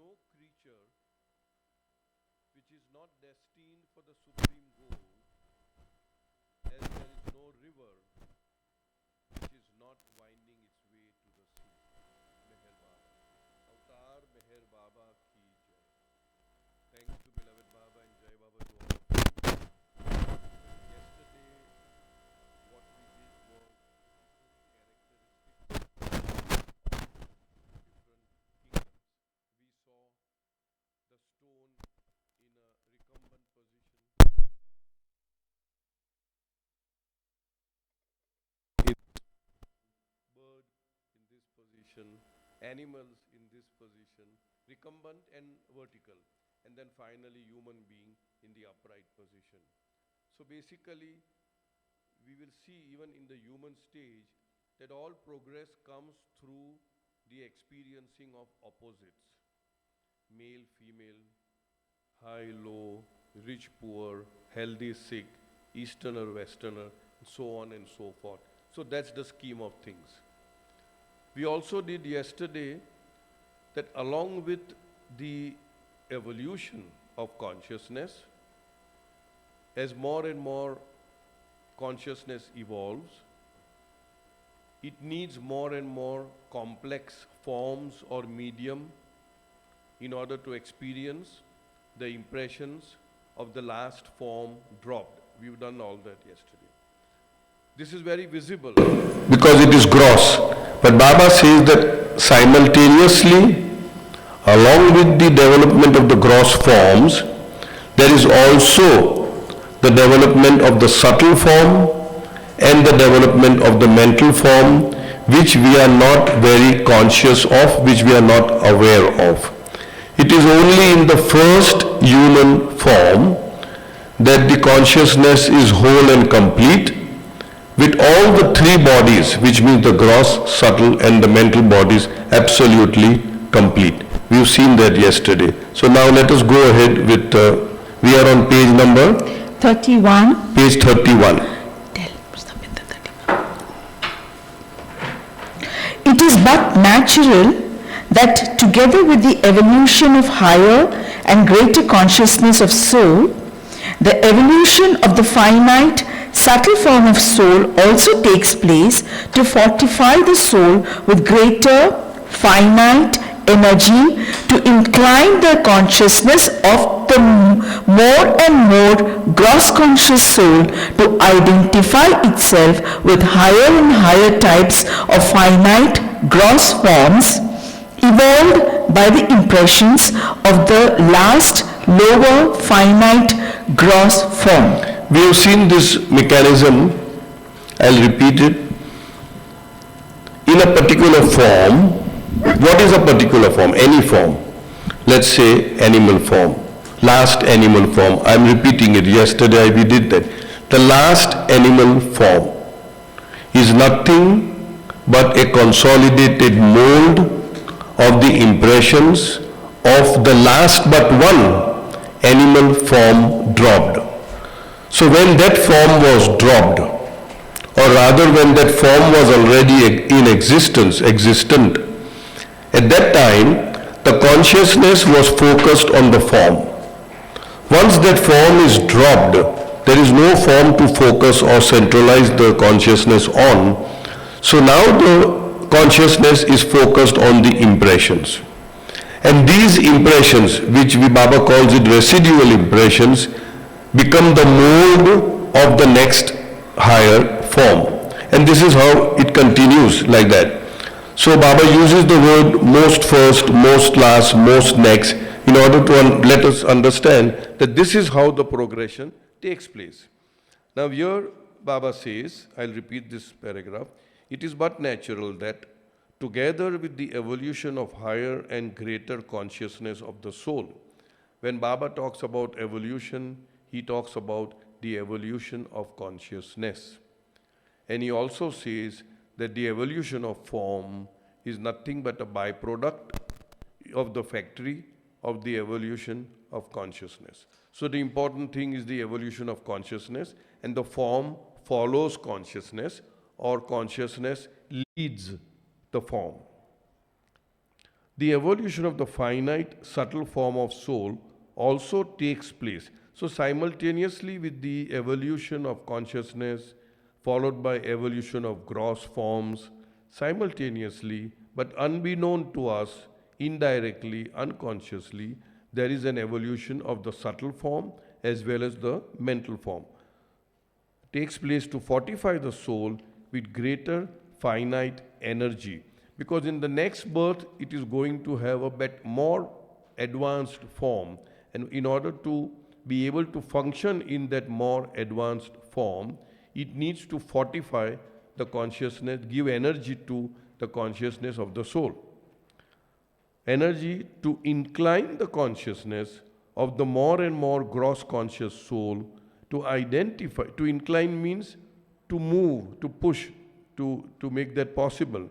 no creature which is not destined for the supreme goal, as there is no river which is not winding its way to the sea. Meherabad. Avatar Meher Baba ki Jai. Thanks to beloved Baba and Jai Baba to all of you. Yesterday, what we did was characteristics of different kingdoms. We saw the stone in a recumbent position, bird in this position, animals in this position, recumbent and vertical, and then finally human being in the upright position. So basically, we will see even in the human stage that all progress comes through the experiencing of opposites, male, female, high, low, rich, poor, healthy, sick, easterner, westerner, and so on and so forth. So that's the scheme of things. We also did yesterday that along with the evolution of consciousness, as more and more consciousness evolves, it needs more and more complex forms or medium in order to experience the impressions of the last form dropped. We've done all that yesterday. This is very visible because it is gross. But Baba says that simultaneously, along with the development of the gross forms, there is also the development of the subtle form and the development of the mental form, which we are not very conscious of, which we are not aware of. It is only in the first human form that the consciousness is whole and complete, with all the three bodies, which means the gross, subtle and the mental bodies, absolutely complete. We've seen that yesterday. So now let us go ahead with, we are on page number? 31. Page 31. It is but natural that together with the evolution of higher and greater consciousness of soul, the evolution of the finite subtle form of soul also takes place to fortify the soul with greater finite energy to incline the consciousness of the more and more gross conscious soul to identify itself with higher and higher types of finite gross forms evolved by the impressions of the last lower finite gross form. We have seen this mechanism, I'll repeat it, in a particular form. What is a particular form? Any form. Let's say animal form. Last animal form. I'm repeating it. Yesterday we did that. The last animal form is nothing but a consolidated mold of the impressions of the last but one animal form dropped. So when that form was dropped, or rather when that form was already in existent, at that time the consciousness was focused on the form. Once that form is dropped, there is no form to focus or centralize the consciousness on. So now the consciousness is focused on the impressions. And these impressions, which Baba calls it residual impressions, become the mold of the next higher form. And this is how it continues like that. So Baba uses the word most first, most last, most next in order to let us understand that this is how the progression takes place. Now here Baba says, I'll repeat this paragraph, it is but natural that together with the evolution of higher and greater consciousness of the soul, when Baba talks about evolution, he talks about the evolution of consciousness. And he also says that the evolution of form is nothing but a byproduct of the factory of the evolution of consciousness. So the important thing is the evolution of consciousness, and the form follows consciousness, or consciousness leads the form. The evolution of the finite subtle form of soul also takes place. So simultaneously with the evolution of consciousness, followed by evolution of gross forms, simultaneously, but unbeknown to us, indirectly, unconsciously, there is an evolution of the subtle form as well as the mental form. Takes place to fortify the soul with greater finite energy, because in the next birth it is going to have a bit more advanced form, and in order to be able to function in that more advanced form, it needs to fortify the consciousness, give energy to the consciousness of the soul, energy to incline the consciousness of the more and more gross conscious soul to identify. To incline means to move, to push, to make that possible,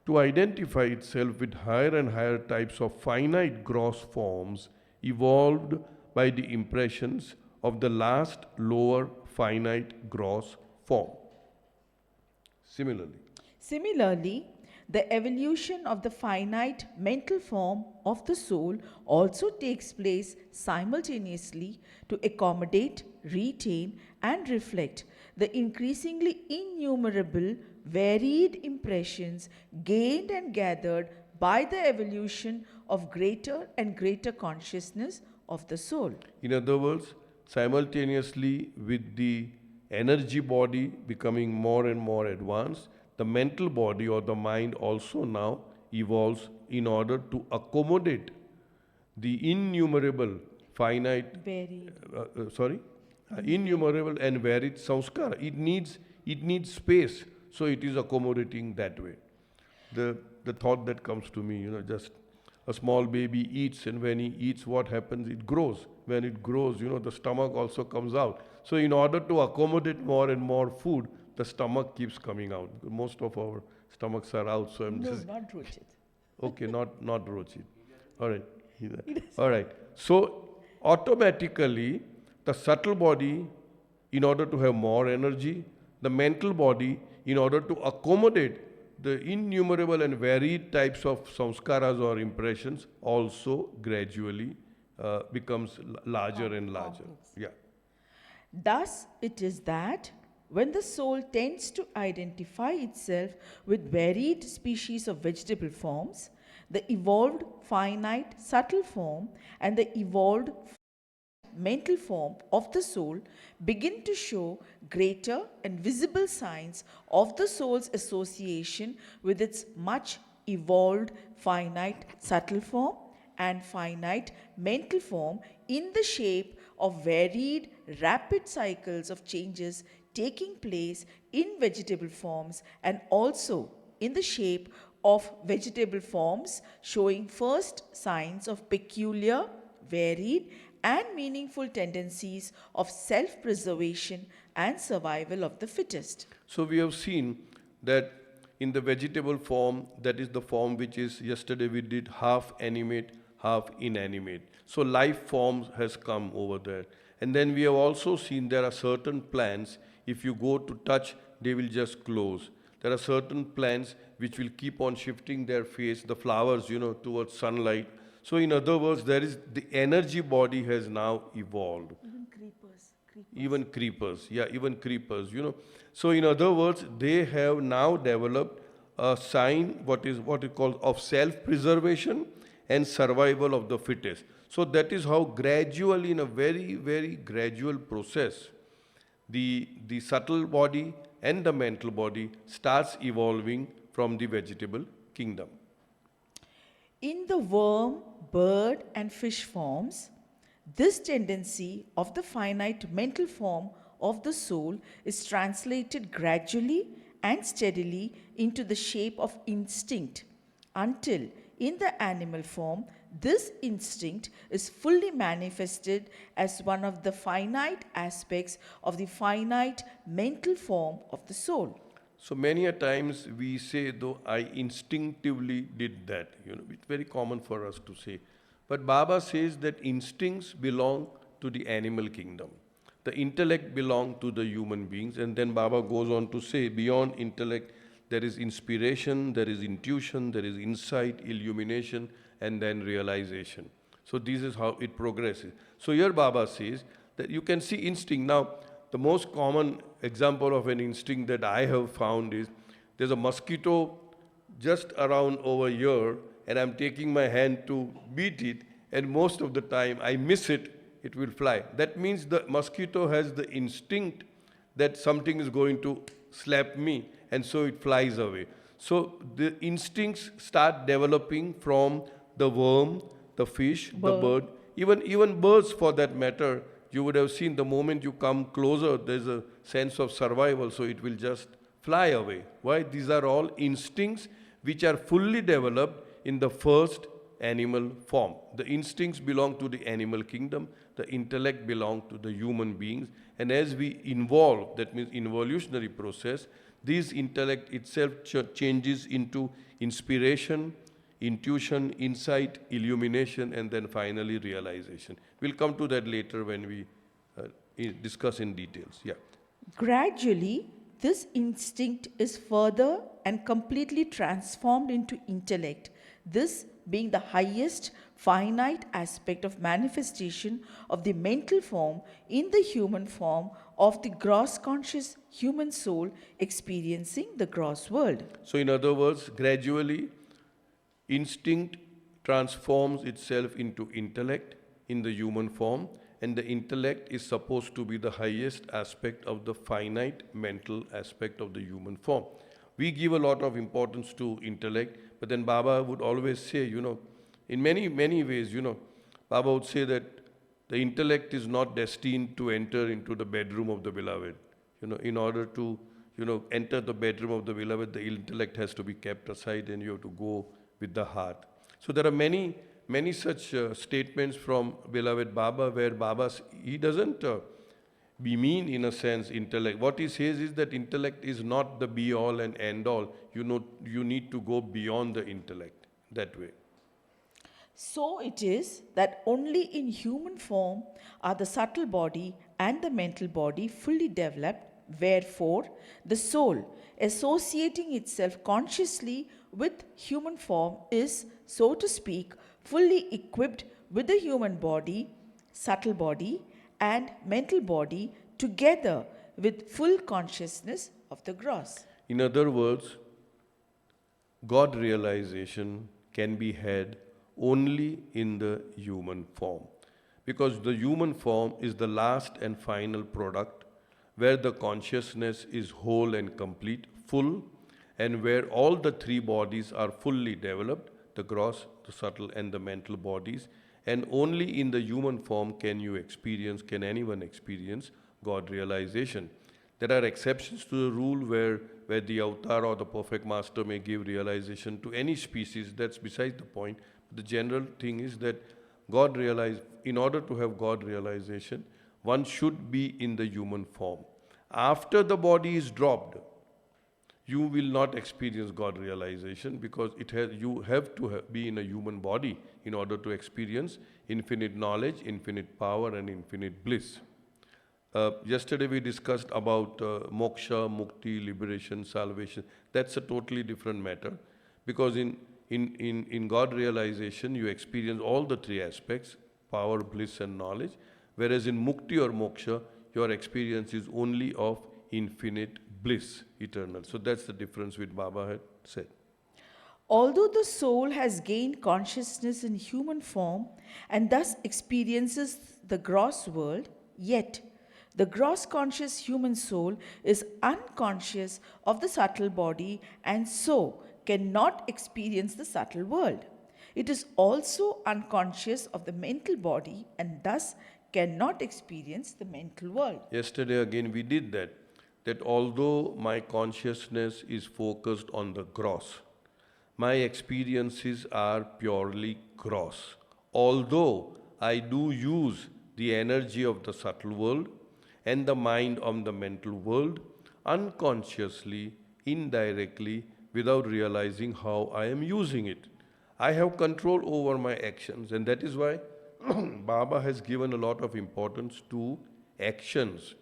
to identify itself with higher and higher types of finite gross forms evolved by the impressions of the last lower finite gross form. Similarly, the evolution of the finite mental form of the soul also takes place simultaneously to accommodate, retain, and reflect the increasingly innumerable varied impressions gained and gathered by the evolution of greater and greater consciousness of the soul. In other words, simultaneously with the energy body becoming more and more advanced, the mental body or the mind also now evolves in order to accommodate the innumerable finite, Varied. innumerable and varied samskara. It needs space, so it is accommodating that way. The thought that comes to me, just a small baby eats, and when he eats, what happens? It grows. When it grows, the stomach also comes out. So in order to accommodate more and more food, the stomach keeps coming out. Most of our stomachs are out, so I'm No, just not Rochit. okay, not Rochit. All right. All right. So automatically, the subtle body, in order to have more energy, the mental body, in order to accommodate the innumerable and varied types of samskaras or impressions, also gradually becomes larger and larger. Complex. Yeah. Thus, it is that when the soul tends to identify itself with varied species of vegetable forms, the evolved finite subtle form and the evolved mental form of the soul begin to show greater and visible signs of the soul's association with its much evolved finite subtle form and finite mental form in the shape of varied rapid cycles of changes taking place in vegetable forms, and also in the shape of vegetable forms showing first signs of peculiar, varied, and meaningful tendencies of self-preservation and survival of the fittest. So we have seen that in the vegetable form, that is the form which is, yesterday we did half animate, half inanimate. So life form has come over there. And then we have also seen there are certain plants, if you go to touch, they will just close. There are certain plants which will keep on shifting their face, the flowers, towards sunlight. So in other words, there is the energy body has now evolved. Even creepers, So in other words, they have now developed a sign, what is called of self-preservation and survival of the fittest. So that is how gradually, in a very, very gradual process, the subtle body and the mental body starts evolving from the vegetable kingdom. In the worm, bird, and fish forms, this tendency of the finite mental form of the soul is translated gradually and steadily into the shape of instinct, until in the animal form, this instinct is fully manifested as one of the finite aspects of the finite mental form of the soul. So many a times we say, though I instinctively did that, it's very common for us to say. But Baba says that instincts belong to the animal kingdom. The intellect belongs to the human beings. And then Baba goes on to say, beyond intellect, there is inspiration, there is intuition, there is insight, illumination, and then realization. So this is how it progresses. So here Baba says that you can see instinct. Now, the most common example of an instinct that I have found is there's a mosquito just around over here, and I'm taking my hand to beat it, and most of the time I miss it, it will fly. That means the mosquito has the instinct that something is going to slap me, and so it flies away. So the instincts start developing from the worm, the fish, the bird, even birds for that matter. You would have seen the moment you come closer, there's a sense of survival, so it will just fly away. Why? These are all instincts which are fully developed in the first animal form. The instincts belong to the animal kingdom, the intellect belong to the human beings, and as we evolve, that means evolutionary process, this intellect itself changes into inspiration, intuition, insight, illumination, and then finally realization. We'll come to that later when we discuss in details. Yeah. Gradually, this instinct is further and completely transformed into intellect, this being the highest finite aspect of manifestation of the mental form in the human form of the gross conscious human soul experiencing the gross world. So in other words, gradually, instinct transforms itself into intellect in the human form, and the intellect is supposed to be the highest aspect of the finite mental aspect of the human form. We give a lot of importance to intellect, but then Baba would always say, in many ways, Baba would say that the intellect is not destined to enter into the bedroom of the beloved. In order to, enter the bedroom of the beloved, the intellect has to be kept aside and you have to go with the heart. So there are many such statements from beloved Baba where he doesn't be mean in a sense intellect. What he says is that intellect is not the be all and end all. You need to go beyond the intellect that way. So it is that only in human form are the subtle body and the mental body fully developed, wherefore the soul, associating itself consciously with human form, is, so to speak, fully equipped with the human body, subtle body, and mental body together with full consciousness of the gross. In other words, God realization can be had only in the human form, because the human form is the last and final product where the consciousness is whole and complete, full, and where all the three bodies are fully developed, the gross, the subtle, and the mental bodies. And only in the human form can anyone experience God realization. There are exceptions to the rule where the avatar or the perfect master may give realization to any species. That's beside the point. The general thing is that in order to have God realization, one should be in the human form. After the body is dropped, you will not experience God realization, because you have to be in a human body in order to experience infinite knowledge, infinite power, and infinite bliss. Yesterday we discussed about moksha, mukti, liberation, salvation. That's a totally different matter, because in God realization you experience all the three aspects, power, bliss, and knowledge, whereas in mukti or moksha your experience is only of infinite bliss, eternal. So that's the difference which Baba had said. Although the soul has gained consciousness in human form and thus experiences the gross world, yet the gross conscious human soul is unconscious of the subtle body and so cannot experience the subtle world. It is also unconscious of the mental body and thus cannot experience the mental world. Yesterday again we did that although my consciousness is focused on the gross, my experiences are purely gross. Although I do use the energy of the subtle world and the mind of the mental world, unconsciously, indirectly, without realizing how I am using it. I have control over my actions, and that is why Baba has given a lot of importance to actions.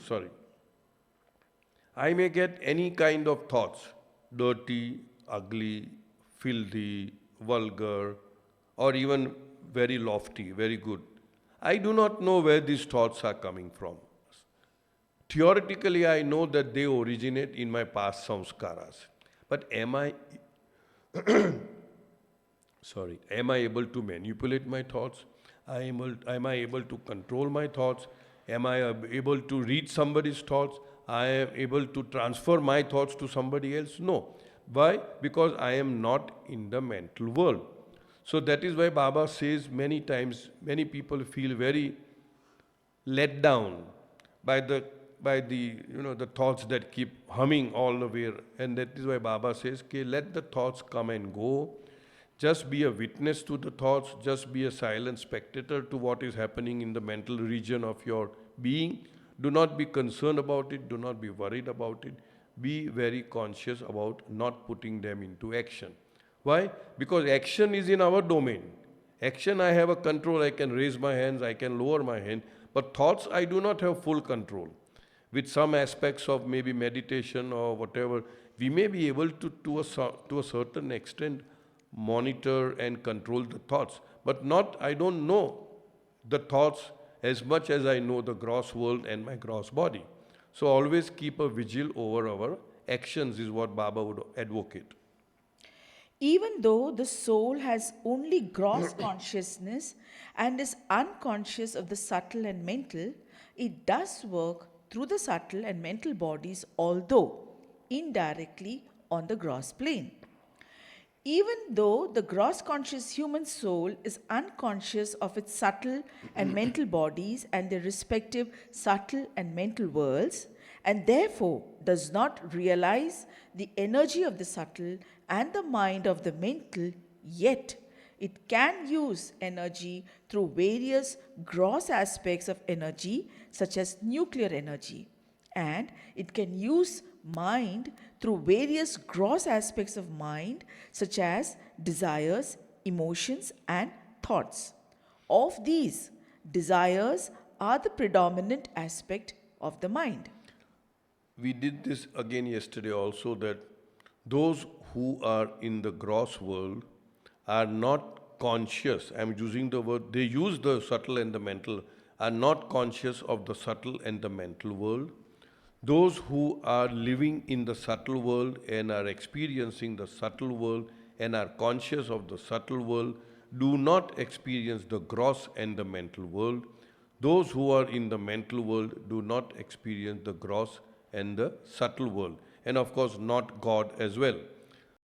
Sorry. I may get any kind of thoughts, dirty, ugly, filthy, vulgar, or even very lofty, very good. I do not know where these thoughts are coming from. Theoretically, I know that they originate in my past samskaras. But am I able to manipulate my thoughts? Am I able to control my thoughts? Am I able to read somebody's thoughts? I am able to transfer my thoughts to somebody else? No. Why? Because I am not in the mental world. So that is why Baba says many times, many people feel very let down by the thoughts that keep humming all the way, and that is why Baba says, okay, let the thoughts come and go. Just be a witness to the thoughts, just be a silent spectator to what is happening in the mental region of your being. Do not be concerned about it, do not be worried about it. Be very conscious about not putting them into action. Why? Because action is in our domain. Action, I have a control, I can raise my hands, I can lower my hand, but thoughts, I do not have full control. With some aspects of maybe meditation or whatever, we may be able to a certain extent, monitor and control the thoughts, but not, I don't know the thoughts as much as I know the gross world and my gross body. So always keep a vigil over our actions is what Baba would advocate. Even though the soul has only gross consciousness and is unconscious of the subtle and mental, it does work through the subtle and mental bodies, although indirectly on the gross plane. Even though the gross conscious human soul is unconscious of its subtle and mental bodies and their respective subtle and mental worlds, and therefore does not realize the energy of the subtle and the mind of the mental, yet it can use energy through various gross aspects of energy, such as nuclear energy, and it can use mind through various gross aspects of mind, such as desires, emotions, and thoughts. Of these, desires are the predominant aspect of the mind. We did this again yesterday also, that those who are in the gross world are not conscious. I'm using the word, they use the subtle and the mental, are not conscious of the subtle and the mental world. Those who are living in the subtle world and are experiencing the subtle world and are conscious of the subtle world do not experience the gross and the mental world. Those who are in the mental world do not experience the gross and the subtle world. And of course, not God as well.